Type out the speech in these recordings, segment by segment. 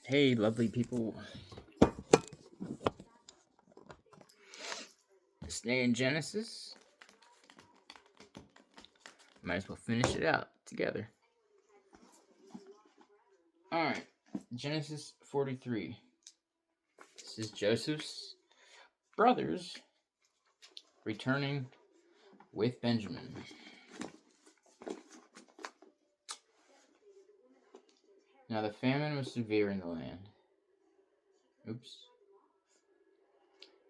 Hey, lovely people. Stay in Genesis. Might as well finish it out together. Alright, Genesis 43. This is Joseph's brothers returning with Benjamin. Now the famine was severe in the land.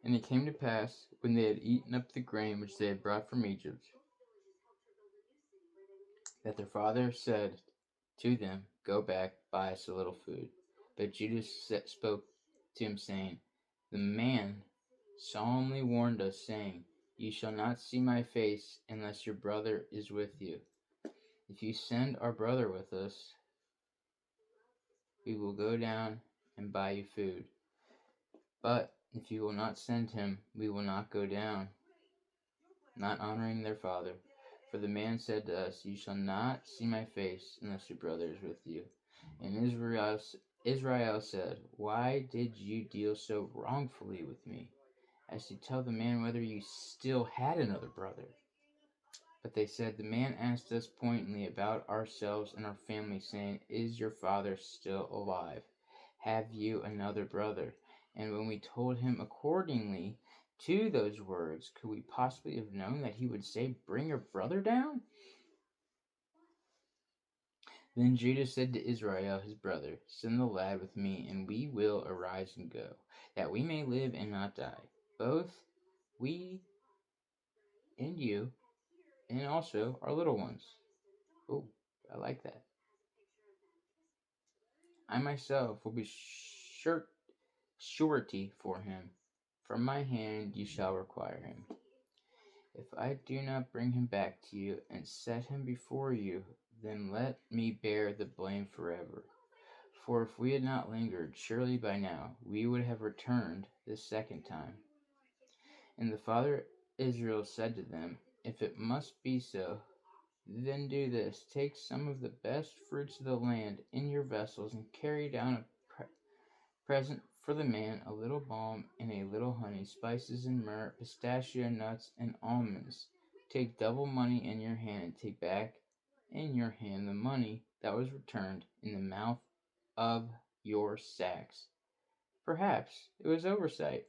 And it came to pass, when they had eaten up the grain which they had brought from Egypt, that their father said to them, Go back, buy us a little food. But Judah spoke to him, saying, The man solemnly warned us, saying, You shall not see my face unless your brother is with you. If you send our brother with us, we will go down and buy you food. But if you will not send him, we will not go down, not honoring their father. For the man said to us, You shall not see my face unless your brother is with you. And Israel said, Why did you deal so wrongfully with me, as to tell the man whether you still had another brother? But they said, The man asked us pointedly about ourselves and our family, saying, Is your father still alive? Have you another brother? And when we told him accordingly to those words, could we possibly have known that he would say, Bring your brother down? Then Judah said to Israel his brother, Send the lad with me, and we will arise and go, that we may live and not die, both we and you, and also our little ones. Oh, I like that. I myself will be surety for him. From my hand you shall require him. If I do not bring him back to you and set him before you, then let me bear the blame forever. For if we had not lingered, surely by now we would have returned the second time. And the father Israel said to them, If it must be so, then do this. Take some of the best fruits of the land in your vessels, and carry down a present for the man, a little balm and a little honey, spices and myrrh, pistachio nuts and almonds. Take double money in your hand, and take back in your hand the money that was returned in the mouth of your sacks. Perhaps it was oversight.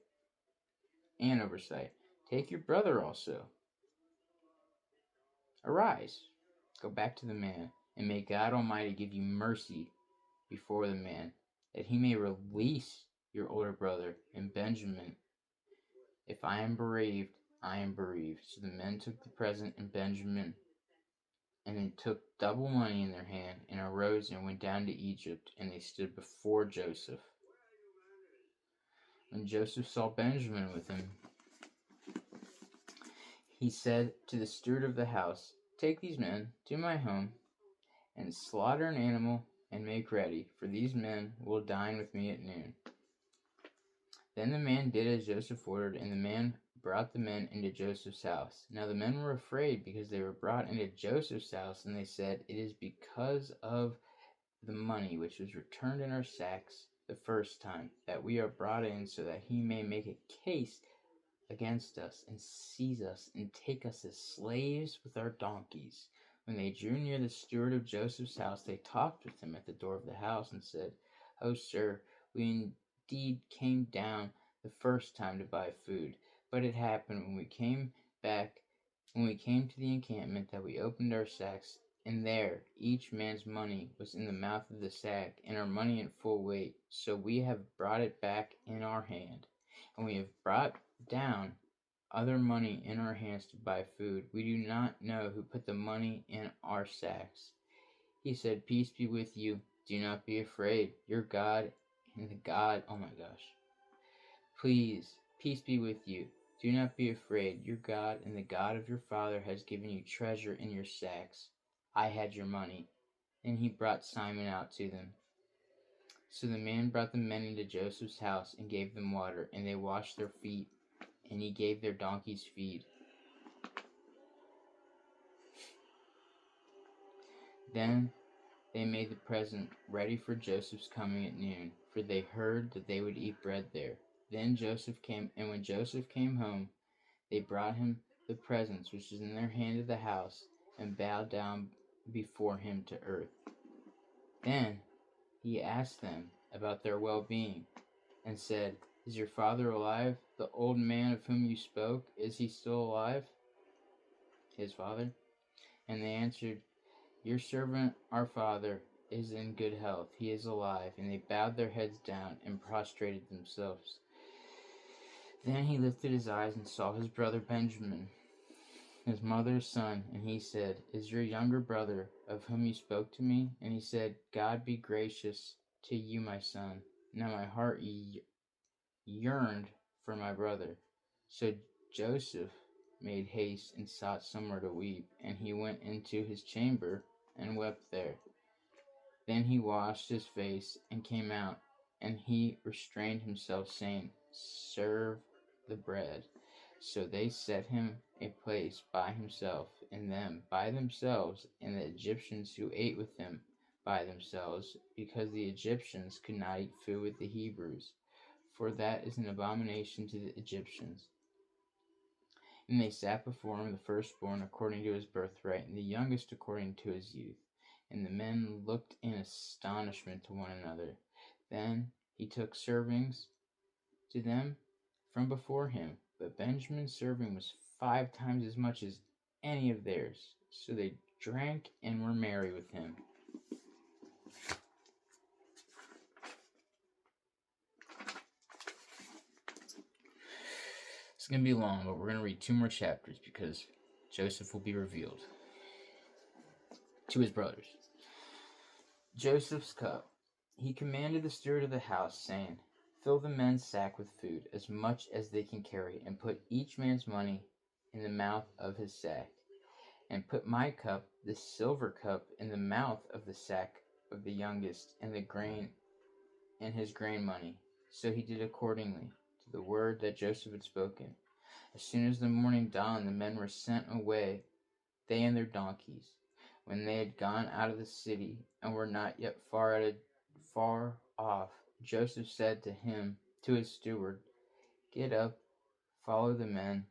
Take your brother also. Arise, go back to the man, and may God Almighty give you mercy before the man, that he may release your older brother and Benjamin. If I am bereaved, I am bereaved. So the men took the present and Benjamin, and they took double money in their hand, and arose and went down to Egypt, and they stood before Joseph. When Joseph saw Benjamin with him, he said to the steward of the house, Take these men to my home, and slaughter an animal, and make ready, for these men will dine with me at noon. Then the man did as Joseph ordered, and the man brought the men into Joseph's house. Now the men were afraid, because they were brought into Joseph's house, and they said, It is because of the money which was returned in our sacks the first time, that we are brought in, so that he may make a case against us, and seize us, and take us as slaves with our donkeys. When they drew near the steward of Joseph's house, they talked with him at the door of the house, and said, O sir, we indeed came down the first time to buy food. But it happened when we came to the encampment, that we opened our sacks, and there each man's money was in the mouth of the sack, and our money in full weight. So we have brought it back in our hand. And we have brought down other money in our hands to buy food. We do not know who put the money in our sacks. He said, Peace be with you. Do not be afraid. Your God and the God, oh my gosh. Please, peace be with you. Do not be afraid. Your God and the God of your father has given you treasure in your sacks. I had your money. And he brought Simon out to them. So the man brought the men into Joseph's house and gave them water, and they washed their feet, and he gave their donkeys feed. Then They made the present ready for Joseph's coming at noon, for they heard that they would eat bread there. Then Joseph came, and when Joseph came home, they brought him the presents which was in their hand of the house, and bowed down before him to earth. Then he asked them about their well-being, and said, "Is your father alive? The old man of whom you spoke, is he still alive?" His father. And they answered, "Your servant, our father, is in good health. He is alive." And they bowed their heads down and prostrated themselves. Then he lifted his eyes and saw his brother Benjamin, his mother's son, and he said, "Is your younger brother, of whom you spoke to me?" And he said, "God be gracious to you, my son. Now my heart yearned for my brother." So Joseph made haste and sought somewhere to weep, and he went into his chamber and wept there. Then he washed his face and came out, and he restrained himself, saying, "Serve the bread." So they set him a place by himself, and them by themselves, and the Egyptians who ate with him by themselves, because the Egyptians could not eat food with the Hebrews, for that is an abomination to the Egyptians. And they sat before him, the firstborn according to his birthright, and the youngest according to his youth. And the men looked in astonishment to one another. Then he took servings to them from before him, but Benjamin's serving was 5 times as much as any of theirs. So they drank and were merry with him. It's going to be long, but we're going to read 2 more chapters because Joseph will be revealed to his brothers. Joseph's cup. He commanded the steward of the house, saying, "Fill the men's sack with food, as much as they can carry, and put each man's money in the mouth of his sack. And put my cup, the silver cup, in the mouth of the sack of the youngest, and the grain and his grain money." So he did accordingly to the word that Joseph had spoken. As soon as the morning dawned, the men were sent away, they and their donkeys. When they had gone out of the city, and were not yet far off, Joseph said to his steward, "Get up, follow the men,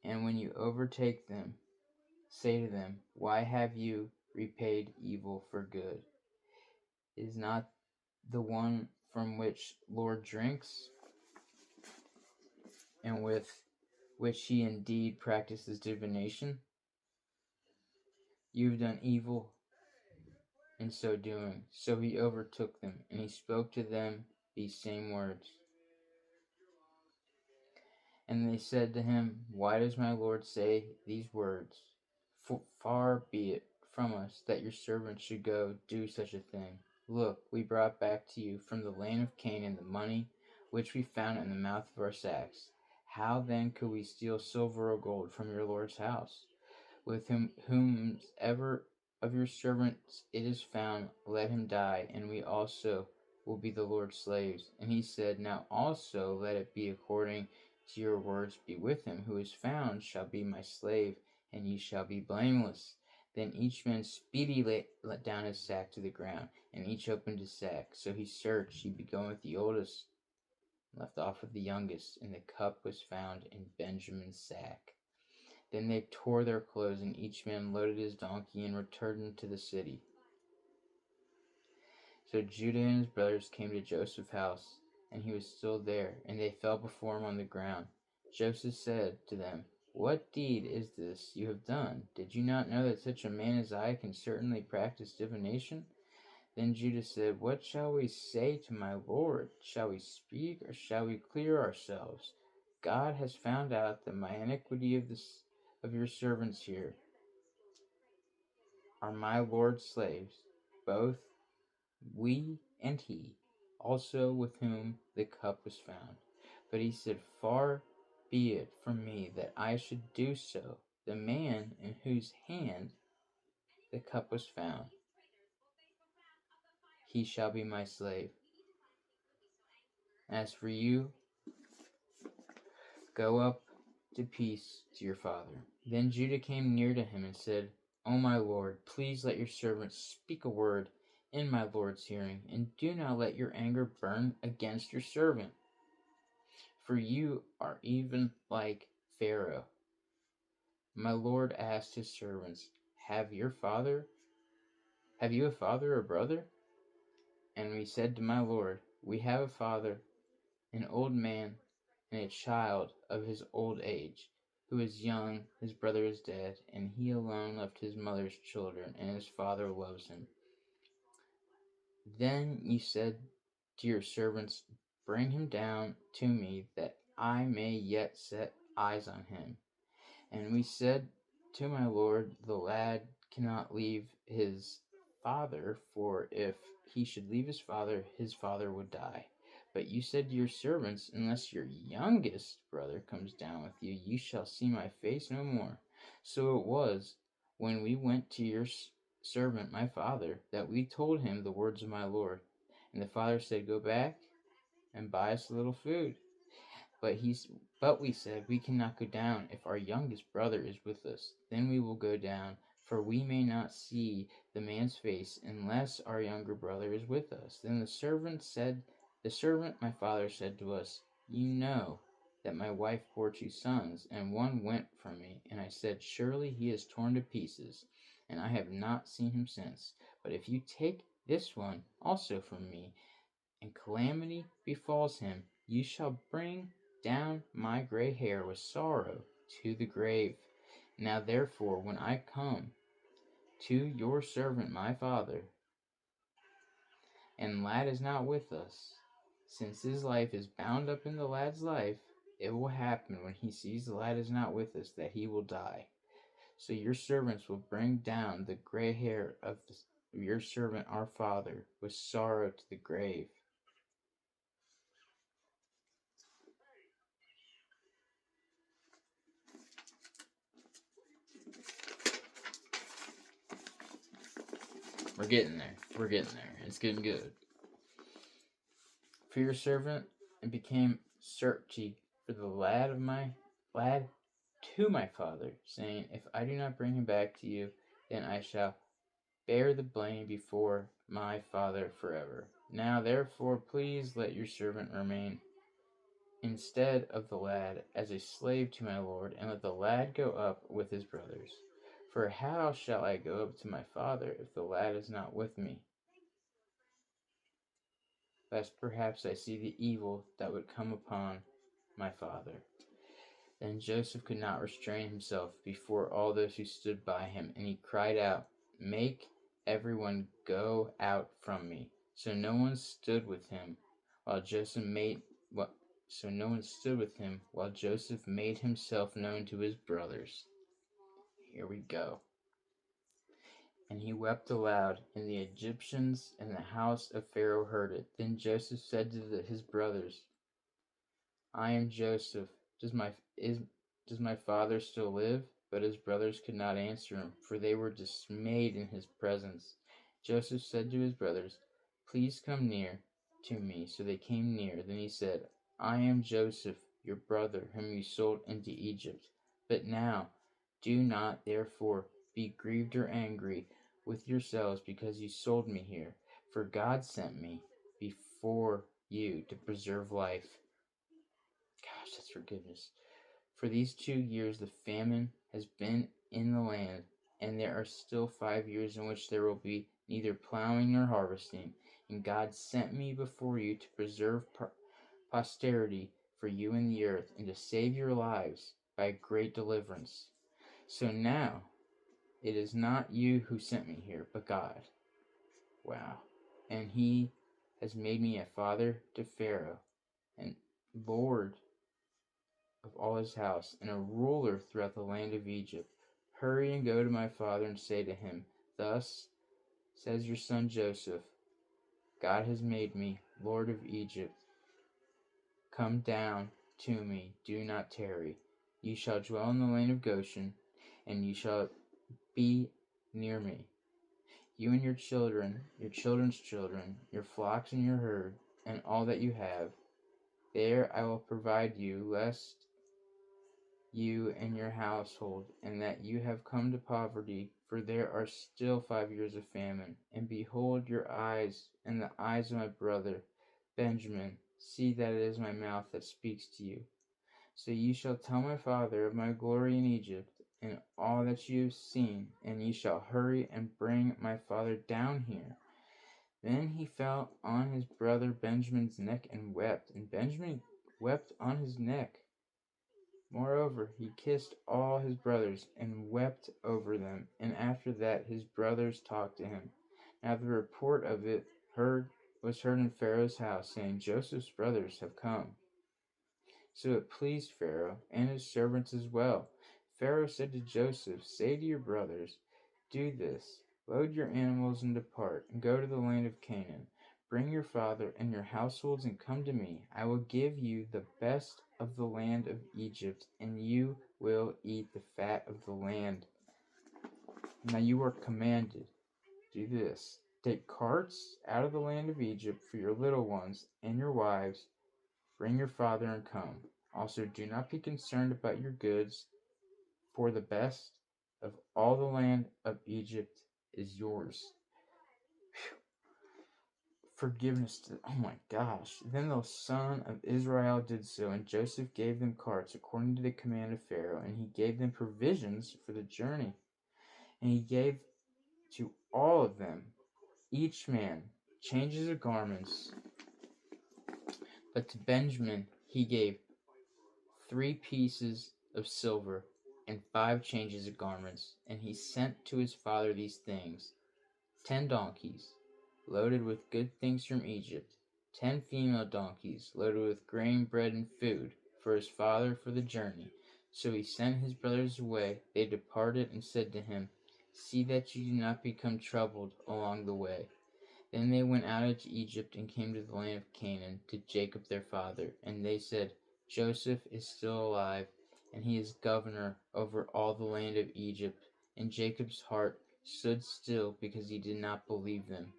and when you overtake them, say to them, 'Why have you repaid evil for good? Is not the one from which Lord drinks, and with which he indeed practices divination? You have done evil in so doing." So he overtook them, and he spoke to them these same words. And they said to him, "Why does my Lord say these words? Far be it from us that your servants should go do such a thing. Look, we brought back to you from the land of Canaan the money which we found in the mouth of our sacks. How then could we steal silver or gold from your Lord's house? With whomsoever of your servants it is found, let him die, and we also will be the Lord's slaves." And he said, "Now also let it be according to your words. Be with him who is found shall be my slave, and ye shall be blameless." Then each man speedily let down his sack to the ground, and each opened his sack. So he searched, he began with the oldest, left off with the youngest, and the cup was found in Benjamin's sack. Then they tore their clothes, and each man loaded his donkey and returned to the city. So Judah and his brothers came to Joseph's house, and he was still there, and they fell before him on the ground. Joseph said to them, "What deed is this you have done? Did you not know that such a man as I can certainly practice divination?" Then Judah said, "What shall we say to my Lord? Shall we speak, or shall we clear ourselves? God has found out that my iniquity of your servants here are my Lord's slaves, both we and he, also with whom the cup was found." But he said, "Far be it from me that I should do so. The man in whose hand the cup was found, he shall be my slave. As for you, go up to peace to your father." Then Judah came near to him and said, O my Lord, please let your servant speak a word in my Lord's hearing, and do not let your anger burn against your servant. For you are even like Pharaoh. My Lord asked his servants, Have you a father or brother? And we said to my Lord, We have a father, an old man, and a child of his old age, who is young. His brother is dead, and he alone left his mother's children, and his father loves him. Then you said to your servants, Bring him down to me, that I may yet set eyes on him. And we said to my Lord, The lad cannot leave his father, for if he should leave his father would die. But you said to your servants, Unless your youngest brother comes down with you, you shall see my face no more. So it was, when we went to your servant my father, that we told him the words of my Lord. And the father said, Go back and buy us a little food. But we said, We cannot go down if our youngest brother is with us. Then we will go down, for we may not see the man's face unless our younger brother is with us. Then the servant my father said to us, You know that my wife bore 2 sons, and one went from me. And I said, Surely he is torn to pieces, and I have not seen him since. But if you take this one also from me, and calamity befalls him, you shall bring down my gray hair with sorrow to the grave. Now therefore, when I come to your servant my father, and lad is not with us, since his life is bound up in the lad's life, it will happen when he sees the lad is not with us that he will die. So your servants will bring down the gray hair of your servant our father with sorrow to the grave. We're getting there. It's getting good. For your servant, it became certainty for the lad to my father, saying, If I do not bring him back to you, then I shall bear the blame before my father forever. Now therefore, please let your servant remain instead of the lad as a slave to my lord, and let the lad go up with his brothers. For how shall I go up to my father if the lad is not with me? Lest perhaps I see the evil that would come upon my father. Then Joseph could not restrain himself before all those who stood by him, and he cried out, Make everyone go out from me. So no one stood with him while Joseph made himself known to his brothers. Here we go. And he wept aloud, and the Egyptians and the house of Pharaoh heard it. Then Joseph said to his brothers, I am Joseph. Does my father still live? But his brothers could not answer him, for they were dismayed in his presence. Joseph said to his brothers, Please come near to me. So they came near. Then he said, I am Joseph, your brother, whom you sold into Egypt. But now do not, therefore, be grieved or angry with yourselves because you sold me here. For God sent me before you to preserve life. Gosh, that's forgiveness. For these 2 years the famine has been in the land, and there are still 5 years in which there will be neither plowing nor harvesting. And God sent me before you to preserve posterity for you in the earth, and to save your lives by a great deliverance. So now it is not you who sent me here, but God. Wow. And he has made me a father to Pharaoh, and Lord of all his house, and a ruler throughout the land of Egypt. Hurry and go to my father and say to him, Thus says your son Joseph, God has made me Lord of Egypt. Come down to me, do not tarry. You shall dwell in the land of Goshen, and you shall be near me. You and your children, your children's children, your flocks and your herd, and all that you have. There I will provide you, lest you and your household, and that you have come to poverty, for there are still 5 years of famine. And behold, your eyes and the eyes of my brother Benjamin see that it is my mouth that speaks to you. So you shall tell my father of my glory in Egypt, and all that you have seen, and you shall hurry and bring my father down here. Then he fell on his brother Benjamin's neck and wept, and Benjamin wept on his neck. Moreover, he kissed all his brothers and wept over them, and after that his brothers talked to him. Now the report of it was heard in Pharaoh's house, saying, Joseph's brothers have come. So it pleased Pharaoh and his servants as well. Pharaoh said to Joseph, say to your brothers, do this, load your animals and depart, and go to the land of Canaan. Bring your father and your households and come to me. I will give you the best of the land of Egypt, and you will eat the fat of the land. Now you are commanded, do this, take carts out of the land of Egypt for your little ones and your wives. Bring your father and come. Also, do not be concerned about your goods, for the best of all the land of Egypt is yours. Forgiveness. Oh my gosh. Then the son of Israel did so, and Joseph gave them carts according to the command of Pharaoh, and he gave them provisions for the journey. And he gave to all of them, each man, changes of garments. But to Benjamin he gave 3 pieces of silver and 5 changes of garments, and he sent to his father these things: 10 donkeys, loaded with good things from Egypt, 10 female donkeys, loaded with grain, bread, and food, for his father for the journey. So he sent his brothers away. They departed and said to him, see that you do not become troubled along the way. Then they went out into Egypt and came to the land of Canaan, to Jacob their father. And they said, Joseph is still alive, and he is governor over all the land of Egypt. And Jacob's heart stood still because he did not believe them.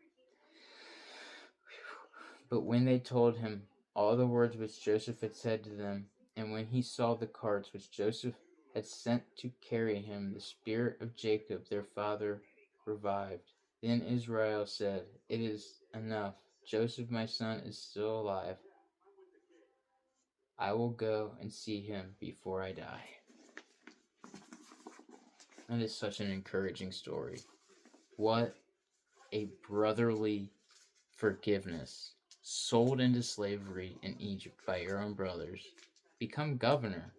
But when they told him all the words which Joseph had said to them, and when he saw the carts which Joseph had sent to carry him, the spirit of Jacob their father revived. Then Israel said, it is enough. Joseph my son is still alive. I will go and see him before I die. That is such an encouraging story. What a brotherly forgiveness. Sold into slavery in Egypt by your own brothers. Become governor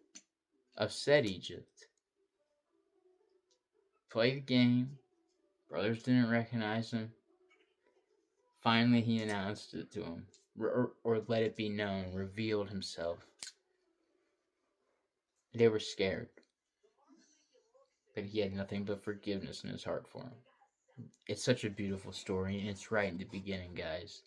of said Egypt. Play the game. Brothers didn't recognize him. Finally, he announced it to him, or let it be known, revealed himself. They were scared, but he had nothing but forgiveness in his heart for him. It's such a beautiful story, and it's right in the beginning, guys.